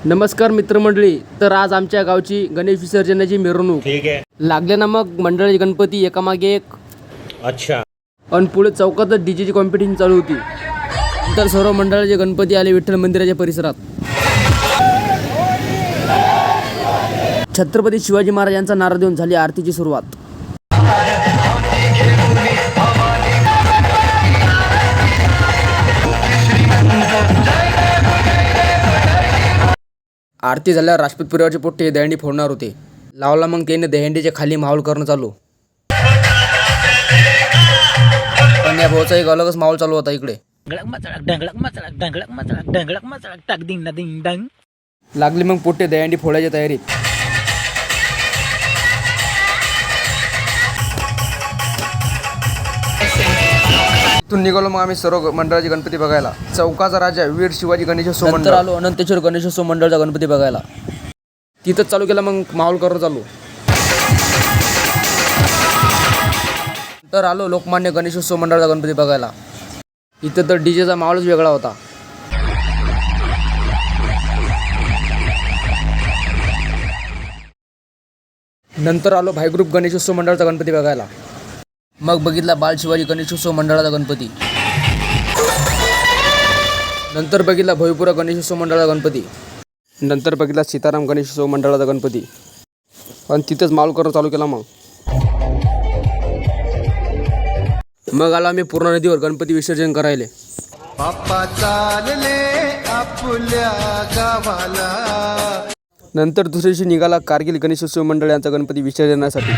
नमस्कार मित्रमंडळी. तर आज आमच्या गावची गणेश विसर्जनाची मिरवणूक ठीक आहे. लागले ना. मग मंडळाचे गणपती एकामागे एक. अच्छा. आणि पुढे चौकातच डीजेची कॉम्पिटिशन चालू होती. तर सर्व मंडळाचे गणपती आले विठ्ठल मंदिराच्या परिसरात. छत्रपती शिवाजी महाराजांचा नारा देऊन झाली आरतीची सुरुवात. आरती झाल्यावर राजपूत परिवारचे पोट्टे दहीहंडी फोडणार होते. लावला मग त्याने दहीहंडीच्या खाली माहोल करणं चालू. पण या भाऊचा एक अलगच माहोल चालू होता इकडे. लागली मग पोट्टे दहीहंडी फोडायच्या तयारीत. इथून निघालो मग आम्ही सर्व मंडळाचे गणपती बघायला. चौकाचा राजा वीर शिवाजी गणेशोत्सव मंडळ. आलो अनंतेश्वर गणेशोत्सव मंडळाचा गणपती बघायला. तिथंच चालू केला मग माहोल करणं चालू. तर आलो लोकमान्य गणेशोत्सव मंडळाचा गणपती बघायला. इथं तर डीजेचा माहोलच वेगळा होता. नंतर आलो भाईग्रुप गणेशोत्सव मंडळाचा गणपती बघायला. मग बघितला बाल शिवाजी गणेशोत्सव मंडळाचा गणपती. नंतर बघितला भोईपुरा गणेशोत्सव मंडळाचा गणपती. नंतर बघितला सीताराम गणेशोत्सव मंडळाचा गणपती. आणि तिथंच माहोल करणं चालू केला. मग आलो आम्ही पूर्णा नदीवर गणपती विसर्जन करायले. बाप्पा चालले आपल्या गावाला. नंतर दुसऱ्या दिवशी निघाला कारगिल गणेशोत्सव मंडळ यांचा गणपती विसर्जनासाठी.